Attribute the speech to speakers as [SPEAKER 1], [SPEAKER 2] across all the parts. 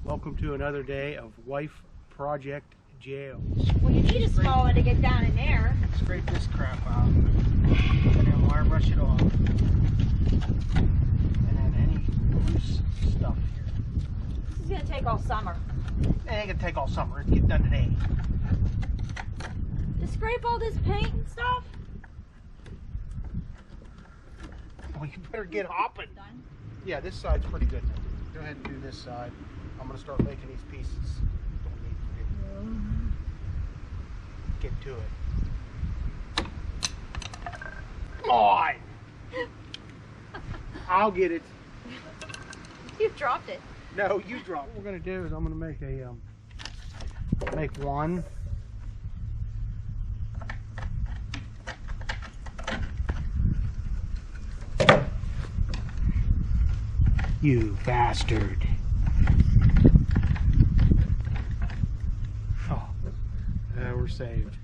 [SPEAKER 1] Welcome to another day of Wife Project Jail.
[SPEAKER 2] Well, you need a small one to get down in there.
[SPEAKER 1] Scrape this crap out, and then wire brush it off, and then any loose stuff here.
[SPEAKER 2] This is gonna take all summer.
[SPEAKER 1] It ain't gonna take all summer. Let's get done today.
[SPEAKER 2] To scrape all this paint and stuff.
[SPEAKER 1] Well, you better get hopping.
[SPEAKER 2] Done.
[SPEAKER 1] Yeah, this side's pretty good now. Go ahead and do this side. I'm gonna start making these pieces. Don't need to get to it. Come on! I'll get it.
[SPEAKER 2] You dropped it.
[SPEAKER 1] No, you drop. What we're gonna do is I'm gonna make a make one. You bastard. Oh, we're saved.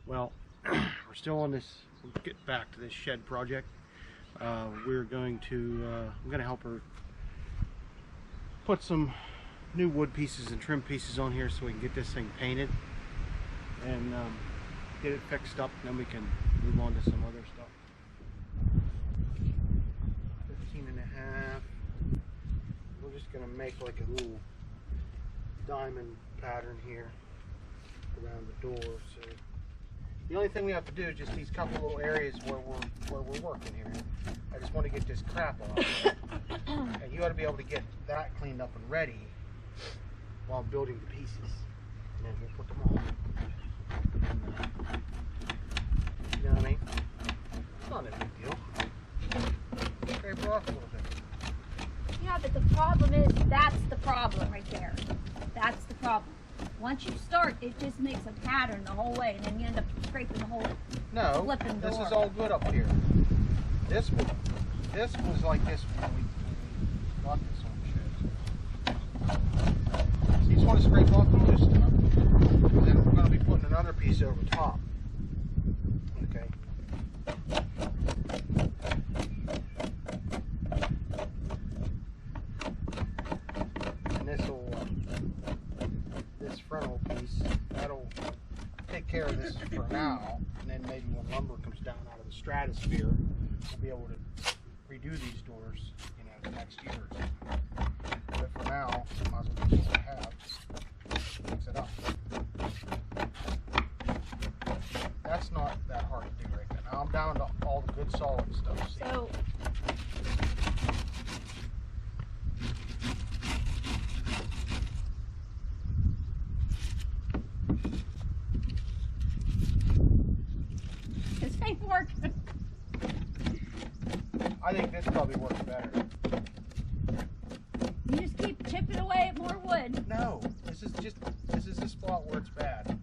[SPEAKER 1] Well, we're still on this. We'll get back to this shed project. We're going to, I'm going to help her put some new wood pieces and trim pieces on here so we can get this thing painted and get it fixed up, and then we can move on to some other stuff. 15.5. We're just going to make like a little diamond pattern here around the door. So the only thing we have to do is just these couple little areas where we're working here. I just want to get this crap off, and you ought to be able to get that cleaned up and ready while building the pieces, and then we'll put them on. You know what I mean? It's not a big deal. Scrape it off a little bit.
[SPEAKER 2] Yeah, but the problem is, that's the problem right there. That's the problem. Once you start, it just makes a pattern the whole way, and then you end up scraping the whole flipping door.
[SPEAKER 1] This is all good up here. This was like this when we got this on the shed. So you just want to scrape off all this stuff, and then we're going to be putting another piece over top. Okay. And this frontal piece, that'll take care of this for now, and then maybe when lumber comes down out of the stratosphere, we'll be able to redo these doors, you know, next year. But for now, might as well just what I have. Fix it up. That's not that hard to do right now. Now I'm down to all the good solid stuff. See?
[SPEAKER 2] So, this ain't working.
[SPEAKER 1] I think this probably works better.
[SPEAKER 2] You just keep chipping away at more wood.
[SPEAKER 1] No, this is the spot where it's bad.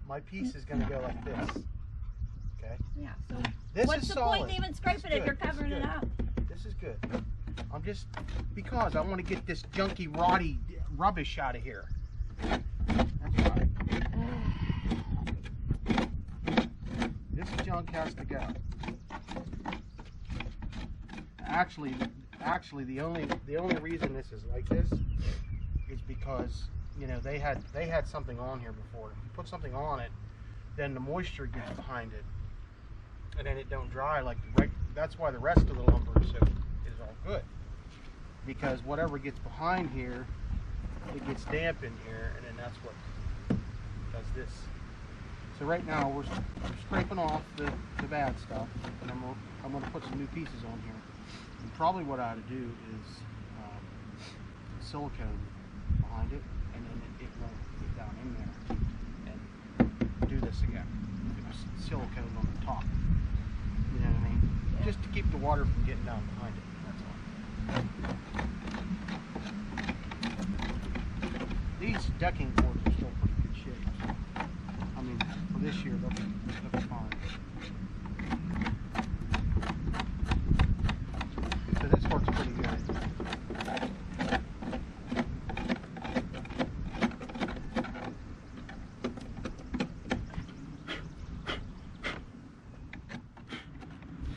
[SPEAKER 1] My piece is going to go like this. Okay?
[SPEAKER 2] Yeah, so
[SPEAKER 1] This
[SPEAKER 2] what's
[SPEAKER 1] is
[SPEAKER 2] the
[SPEAKER 1] solid.
[SPEAKER 2] point in even scraping it if you're covering it up?
[SPEAKER 1] This is good. I'm just, because I want to get this junky, rotty rubbish out of here. That's right. This junk has to go. Actually, the only reason this is like this is because, you know, they had something on here before. If you put something on it, then the moisture gets behind it, and then it don't dry like that's why the rest of the lumber is all good, because whatever gets behind here, it gets damp in here, and then that's what does this. So right now we're scraping off the bad stuff, and I'm going to put some new pieces on here. And probably what I ought to do is silicone behind it, and then it won't get down in there. And do this again. Silicone on the top. You know what I mean? Just to keep the water from getting down behind it. That's all. These decking boards are still pretty good shape. I mean, for this year they'll be fine. So this works pretty good.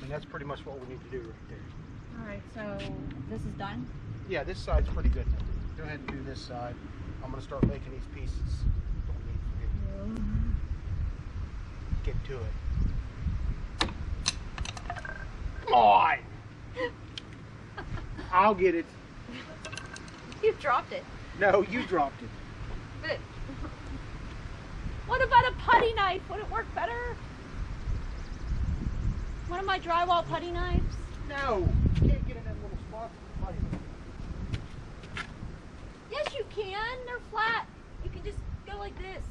[SPEAKER 1] And that's pretty much what we need to do right there.
[SPEAKER 2] All right, So this is done?
[SPEAKER 1] Yeah, this side's pretty good. Go ahead and do this side. I'm gonna start making these pieces. Don't need to get to it. Come on! I'll get it.
[SPEAKER 2] You've dropped it.
[SPEAKER 1] No, you dropped it.
[SPEAKER 2] But what about a putty knife? Would it work better? One of my drywall putty knives?
[SPEAKER 1] No, you can't get in that little spot.
[SPEAKER 2] Yes, you can. They're flat. You can just go like this.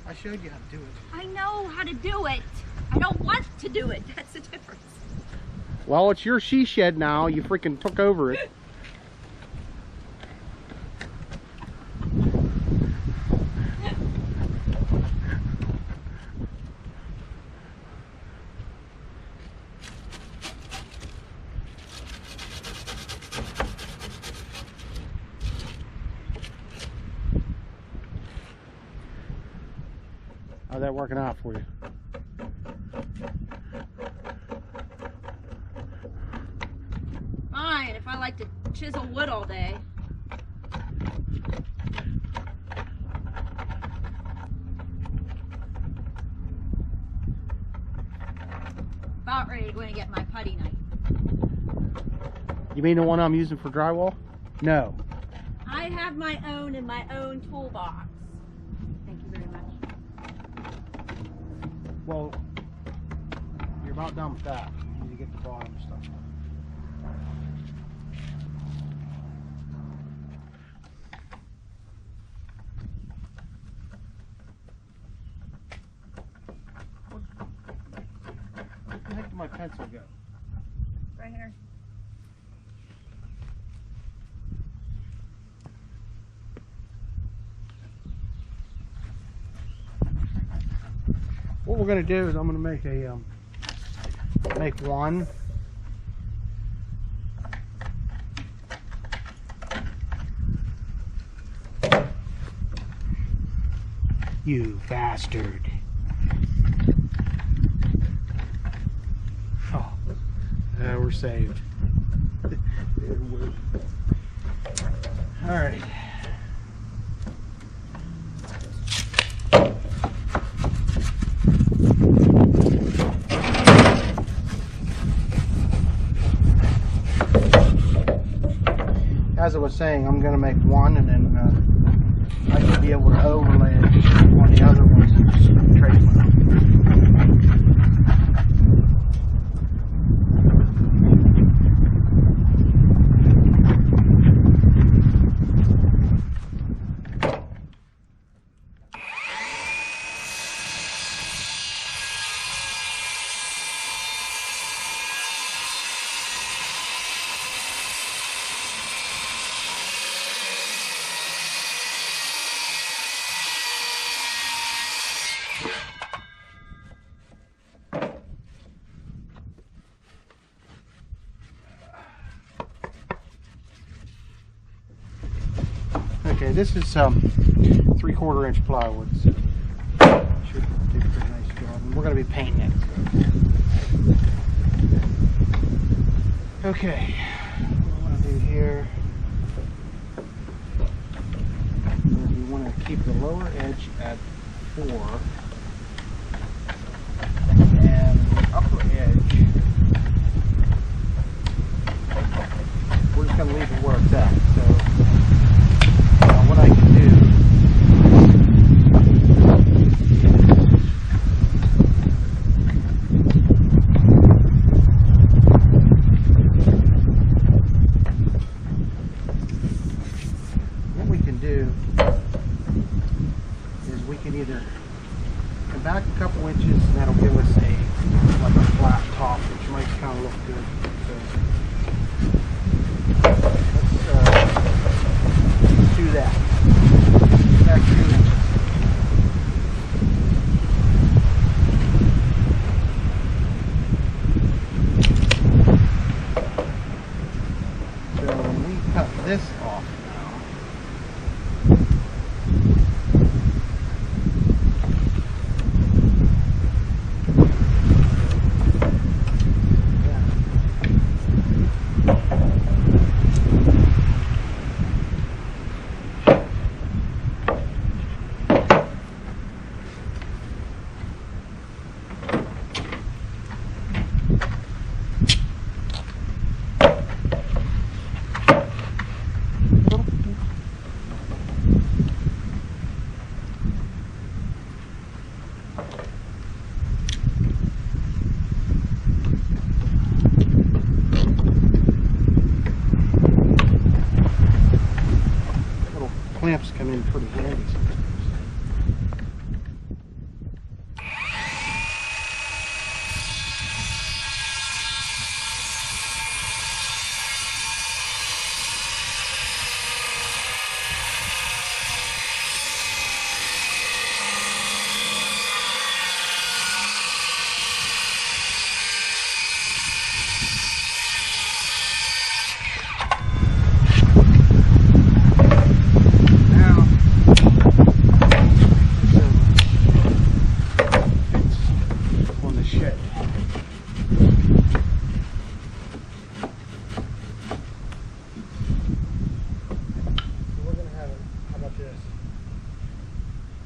[SPEAKER 1] I showed you how to do it.
[SPEAKER 2] I know how to do it. I don't want to do it. That's the difference.
[SPEAKER 1] Well, it's your she shed now. You freaking took over it. How's that working out for you?
[SPEAKER 2] Fine, if I like to chisel wood all day. About ready to go and get my putty knife.
[SPEAKER 1] You mean the one I'm using for drywall? No.
[SPEAKER 2] I have my own in my own toolbox. Thank you very much.
[SPEAKER 1] Well, you're about done with that. You need to get the bottom stuff. Where the heck did my pencil go?
[SPEAKER 2] Right here.
[SPEAKER 1] What we're going to do is I'm going to make a make one. You bastard. Oh, we're saved. All right. As I was saying, I'm going to make one, and then I should be able to overlay it on the other ones and just trace them. Okay, this is 3/4 inch plywood. So should do a pretty nice job. And we're going to be painting it. Okay, what I want to do here is we want to keep the lower edge at 4 and the upper edge we're just going to leave it where it's at. So what I can do is we can either come back a couple inches and that'll give us like a flat top, which might kind of look good. So let's do that. Back 2 inches. So when we cut this off clamps come in pretty handy sometimes.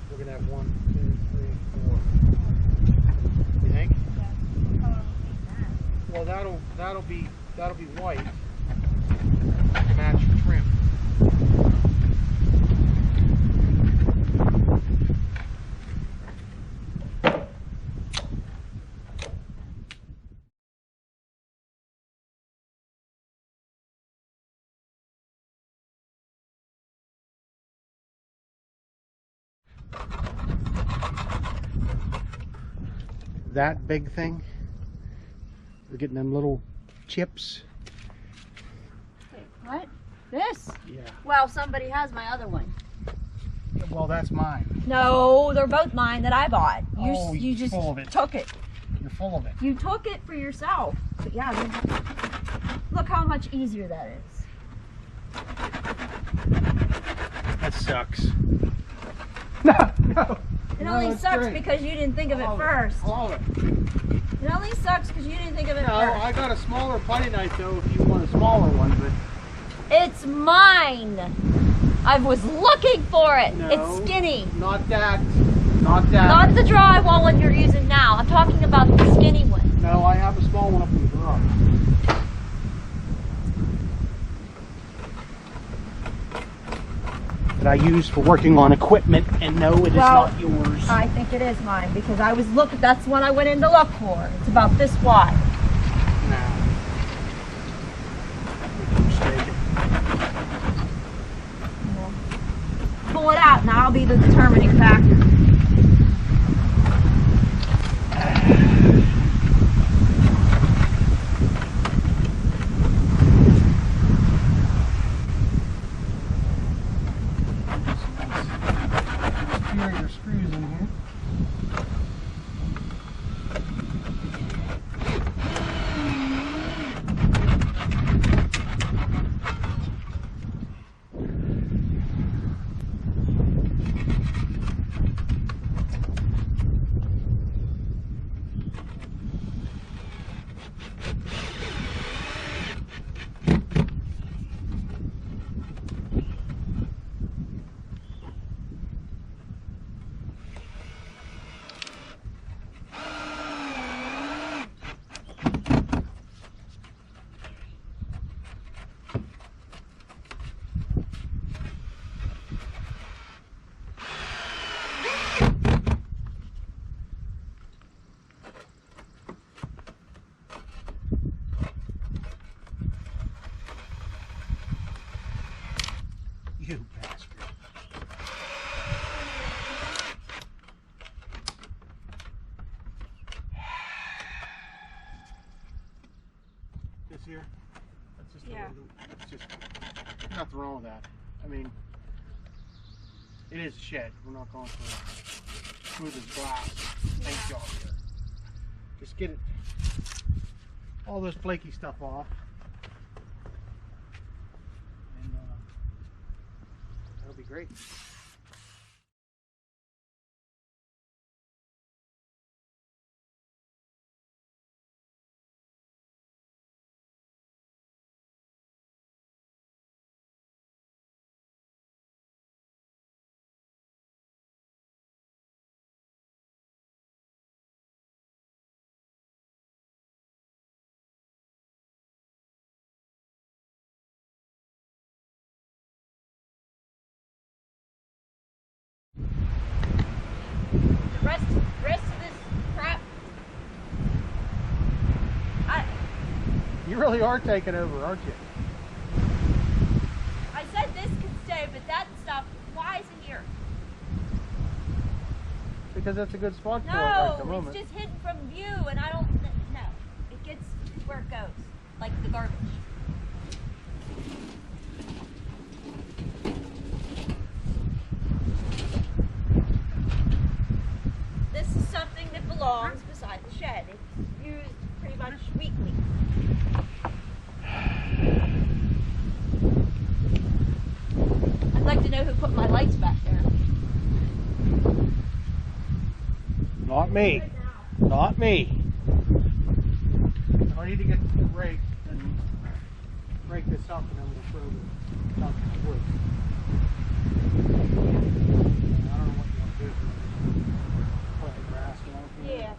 [SPEAKER 1] We're gonna have 1, 2, 3, 4. You think? Well, that'll be white to match the trim. That big thing, we're getting them little chips.
[SPEAKER 2] Wait, what? This?
[SPEAKER 1] Yeah.
[SPEAKER 2] Well, somebody has my other one.
[SPEAKER 1] Well, that's mine.
[SPEAKER 2] No, they're both mine that I bought.
[SPEAKER 1] Oh,
[SPEAKER 2] You just
[SPEAKER 1] full of it.
[SPEAKER 2] took it.
[SPEAKER 1] You're full of it.
[SPEAKER 2] You took it for yourself. But yeah, look how much easier that is.
[SPEAKER 1] That sucks. No.
[SPEAKER 2] It only sucks
[SPEAKER 1] great.
[SPEAKER 2] because you didn't think of it first.
[SPEAKER 1] I love it.
[SPEAKER 2] It only sucks because you didn't think of it
[SPEAKER 1] No,
[SPEAKER 2] first.
[SPEAKER 1] I got a smaller putty knife though if you want a smaller one, but
[SPEAKER 2] It's mine. I was looking for it.
[SPEAKER 1] No.
[SPEAKER 2] It's skinny.
[SPEAKER 1] not that. Not that.
[SPEAKER 2] Not the drywall one you're using now. I'm talking about the skinny one.
[SPEAKER 1] No, I have a small one up in the garage. That I use for working on equipment, and no, it is
[SPEAKER 2] Well,
[SPEAKER 1] not yours.
[SPEAKER 2] I think it is mine because I was looking. That's what I went in to look for. It's about this wide.
[SPEAKER 1] No. You're mistaken.
[SPEAKER 2] Pull it out, and I'll be the determining factor.
[SPEAKER 1] Your screws in here. You bastard. This here? That's just
[SPEAKER 2] Yeah.
[SPEAKER 1] it's just nothing wrong with that. I mean, it is a shed. We're not going for smooth as glass paint job here. Just get it, all this flaky stuff off. great.
[SPEAKER 2] The rest of this crap,
[SPEAKER 1] You really are taking over, aren't you?
[SPEAKER 2] I said this could stay, but that stuff, why is it here?
[SPEAKER 1] Because that's a good spot for it right at the
[SPEAKER 2] No,
[SPEAKER 1] moment.
[SPEAKER 2] it's just hidden from view, and I don't, no. It gets where it goes, like the garbage. This is something that belongs beside the shed. It's used pretty much weekly. I'd like to know who put my lights back there.
[SPEAKER 1] Not me. Not me. I need to get the rake and break this up, and then we'll throw the dump in the woods. I don't know what you want to do. Put the grass and everything.
[SPEAKER 2] Yeah.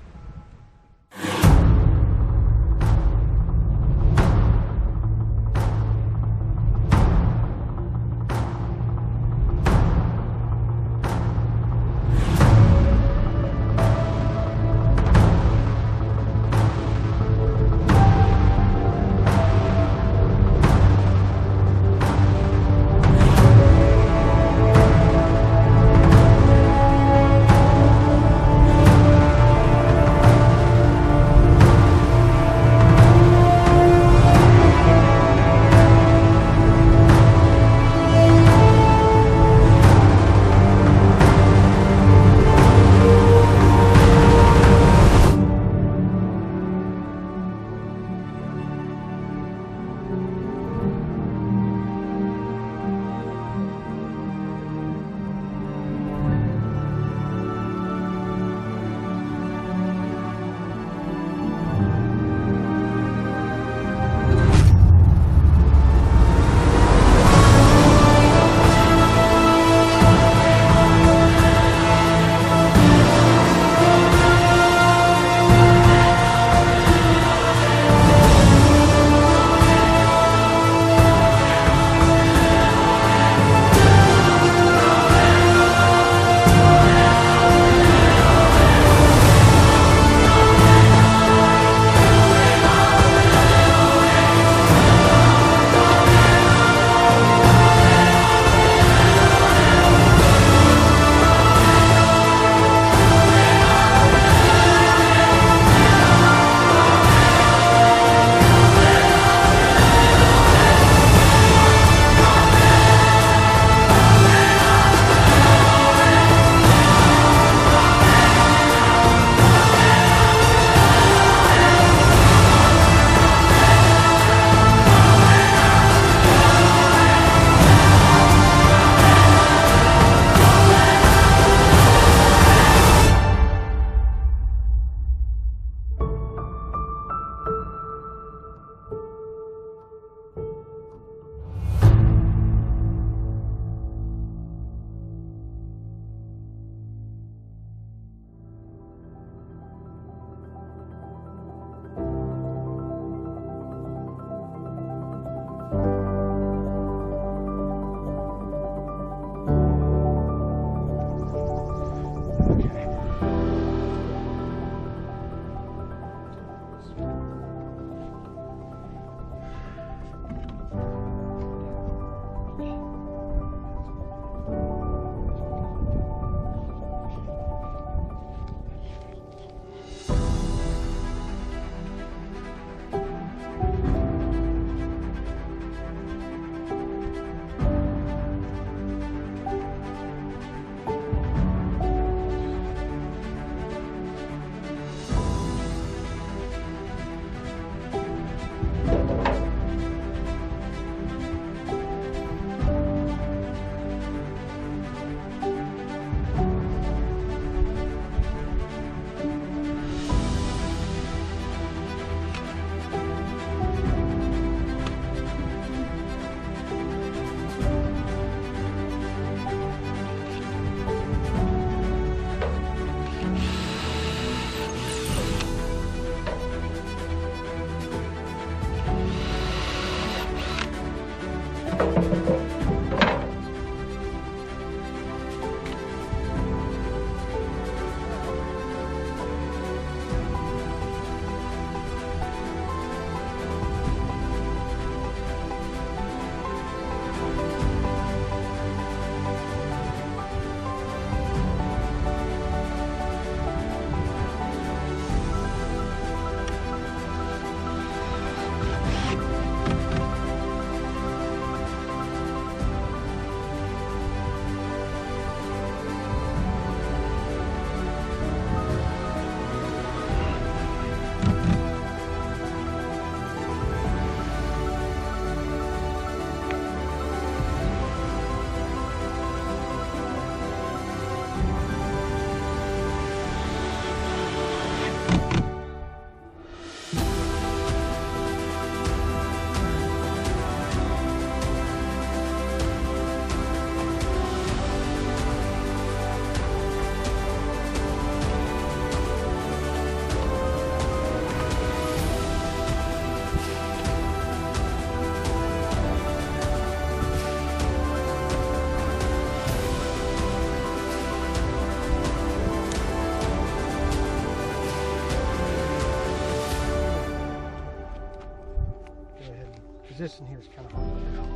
[SPEAKER 1] Because this in here is kind of hard to get out.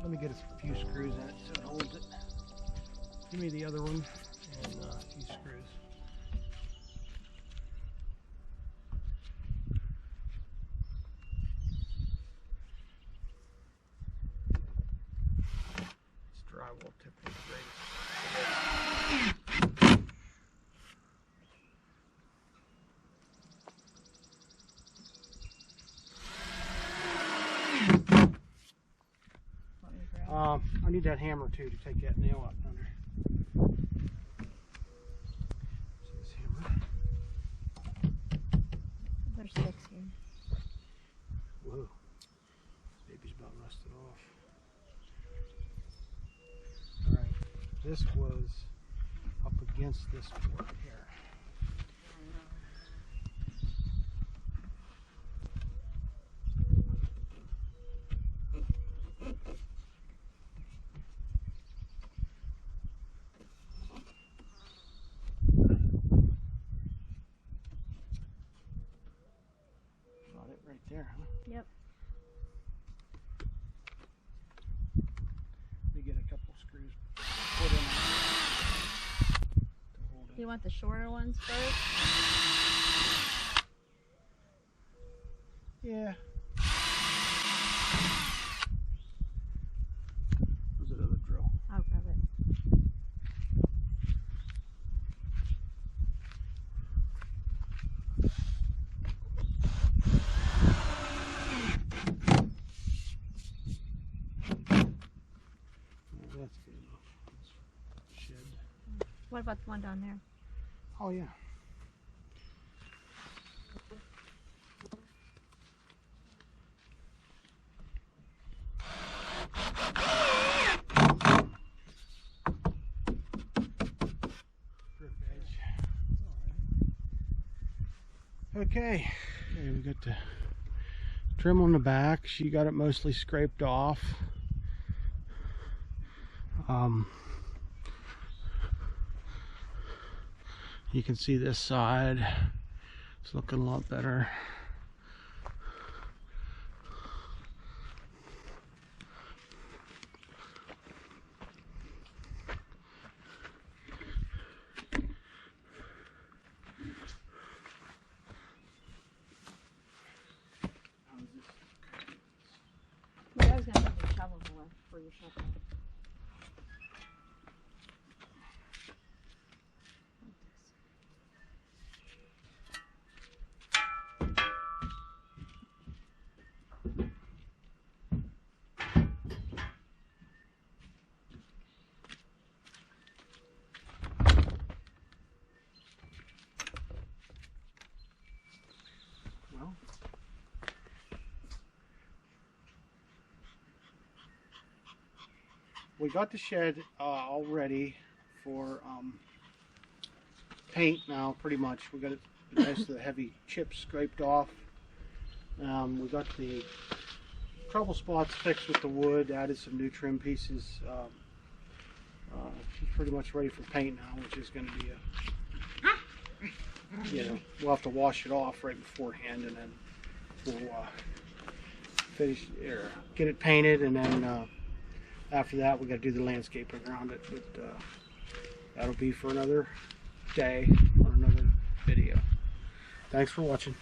[SPEAKER 1] Let me get a few screws in it so it holds it. Give me the other one and a few screws. This drywall tip is great. I need that hammer too to take that nail out under. See this hammer?
[SPEAKER 2] There's 6 here.
[SPEAKER 1] Whoa. Baby's about rusted off. Alright, this was up against this board here. Right there, huh?
[SPEAKER 2] Yep.
[SPEAKER 1] Let me get a couple screws put in to hold it.
[SPEAKER 2] Do you want the shorter ones first?
[SPEAKER 1] Yeah. Where's that other drill?
[SPEAKER 2] I'll grab it.
[SPEAKER 1] That's good enough. Shed.
[SPEAKER 2] What about the one down there?
[SPEAKER 1] Oh yeah. Okay, we got the trim on the back. She got it mostly scraped off. You can see this side, it's looking a lot better.
[SPEAKER 2] Well, I was gonna make a shovel more for your shovel.
[SPEAKER 1] Well, we got the shed all ready for paint now, pretty much. We got most of the heavy chips scraped off. We got the trouble spots fixed with the wood, added some new trim pieces. She's pretty much ready for paint now, which is going to be we'll have to wash it off right beforehand, and then we'll finish or get it painted, and then after that we got to do the landscaping around it. But that'll be for another day on another video. Thanks for watching.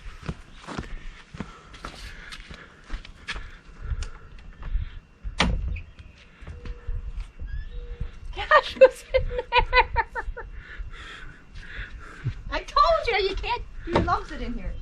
[SPEAKER 2] Gosh, who's in there? I told you, you can't, he loves it in here.